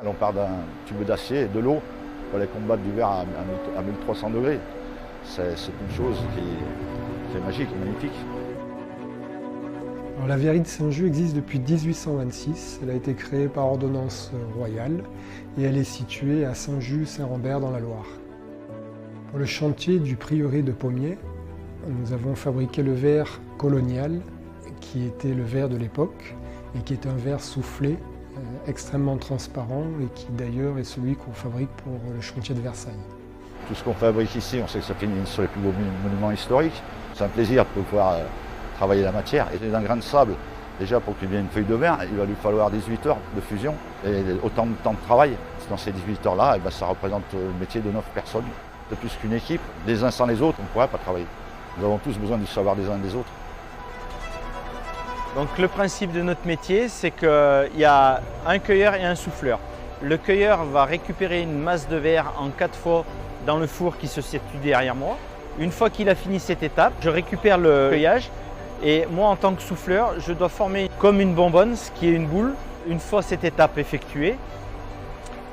On part d'un tube d'acier et de l'eau pour aller combattre du verre à 1300 degrés. C'est une chose qui est magique et magnifique. Alors, la verrerie de Saint-Just existe depuis 1826. Elle a été créée par ordonnance royale et elle est située à Saint-Just-Saint-Rambert dans la Loire. Pour le chantier du prieuré de Pommiers, nous avons fabriqué le verre colonial, qui était le verre de l'époque et qui est un verre soufflé extrêmement transparent et qui d'ailleurs est celui qu'on fabrique pour le chantier de Versailles. Tout ce qu'on fabrique ici, on sait que ça finit sur les plus beaux monuments historiques. C'est un plaisir de pouvoir travailler la matière. Et d'un grain de sable, déjà pour qu'il y ait une feuille de verre, il va lui falloir 18 heures de fusion et autant de temps de travail. Dans ces 18 heures-là, ça représente le métier de 9 personnes. De plus qu'une équipe, les uns sans les autres, on ne pourrait pas travailler. Nous avons tous besoin du savoir des uns et des autres. Donc le principe de notre métier, c'est qu'il y a un cueilleur et un souffleur. Le cueilleur va récupérer une masse de verre en 4 fois dans le four qui se situe derrière moi. Une fois qu'il a fini cette étape, je récupère le cueillage et moi en tant que souffleur, je dois former comme une bonbonne, ce qui est une boule. Une fois cette étape effectuée,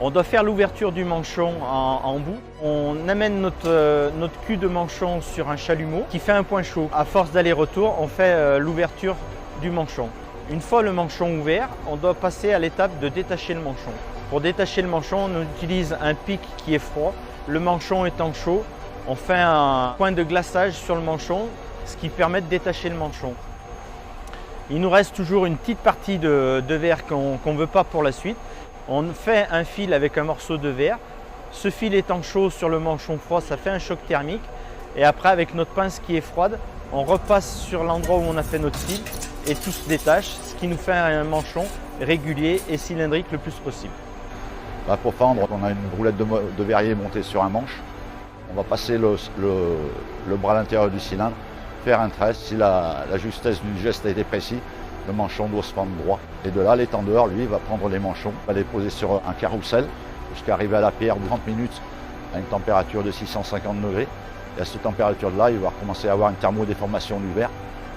on doit faire l'ouverture du manchon en bout. On amène notre cul de manchon sur un chalumeau qui fait un point chaud. À force d'aller-retour, on fait l'ouverture du manchon. Une fois le manchon ouvert, on doit passer à l'étape de détacher le manchon. Pour détacher le manchon, on utilise un pic qui est froid. Le manchon étant chaud, on fait un point de glaçage sur le manchon, ce qui permet de détacher le manchon. Il nous reste toujours une petite partie de verre qu'on ne veut pas pour la suite. On fait un fil avec un morceau de verre. Ce fil étant chaud sur le manchon froid, ça fait un choc thermique. Et après, avec notre pince qui est froide, on repasse sur l'endroit où on a fait notre fil et tout se détache, ce qui nous fait un manchon régulier et cylindrique le plus possible. Là, pour fendre, on a une roulette de verrier montée sur un manche. On va passer le bras à l'intérieur du cylindre, faire un trait. Si la justesse du geste a été précis, le manchon doit se fendre droit. Et de là, l'étendeur, lui, va prendre les manchons, va les poser sur un carrousel jusqu'à arriver à la pierre de 30 minutes à une température de 650 degrés. Et à cette température-là, il va commencer à avoir une thermodéformation du verre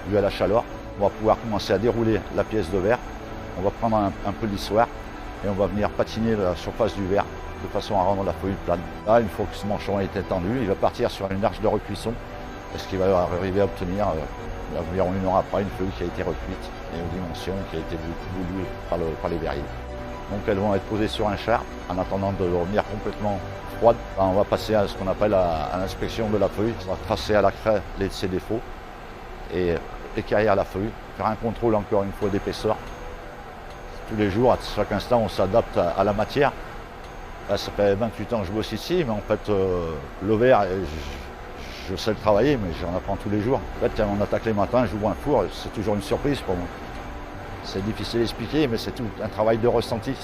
due à la chaleur. On va pouvoir commencer à dérouler la pièce de verre. On va prendre un peu d'histoire et on va venir patiner la surface du verre de façon à rendre la feuille plane. Là, une fois que ce manchon est étendu, il va partir sur une arche de recuisson, ce qui va arriver à obtenir environ 1 heure après une feuille qui a été recuite et aux dimensions qui a été voulues par les verriers. Donc elles vont être posées sur un char en attendant de revenir complètement froides. On va passer à ce qu'on appelle à l'inspection de la feuille. On va tracer à la craie ses défauts et équerrir la feuille, faire un contrôle encore une fois d'épaisseur. Tous les jours, à chaque instant, on s'adapte à la matière. Là, ça fait 28 ans que je bosse ici, mais en fait, le verre, je sais le travailler, mais j'en apprends tous les jours. En fait, quand on attaque les matins, j'ouvre un four, c'est toujours une surprise pour moi. C'est difficile à expliquer, mais c'est tout un travail de ressenti.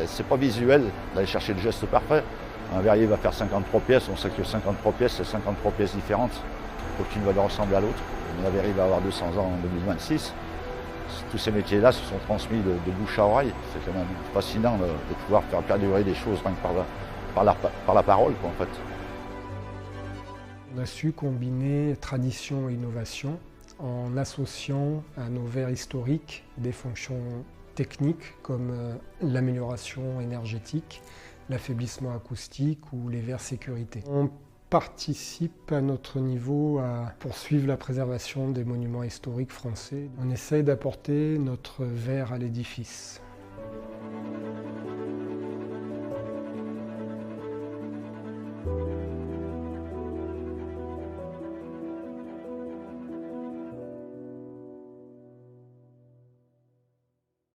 C'est pas visuel d'aller chercher le geste parfait. Un verrier va faire 53 pièces, on sait que 53 pièces, c'est 53 pièces différentes. Aucune va leur ressembler à l'autre. La verrerie va avoir 200 ans en 2026. Tous ces métiers-là se sont transmis de bouche à oreille. C'est quand même fascinant de pouvoir faire perdurer des choses rien que par la parole, quoi, en fait. On a su combiner tradition et innovation en associant à nos verres historiques des fonctions techniques comme l'amélioration énergétique, l'affaiblissement acoustique ou les verres sécurité. On participe à notre niveau à poursuivre la préservation des monuments historiques français. On essaye d'apporter notre verre à l'édifice.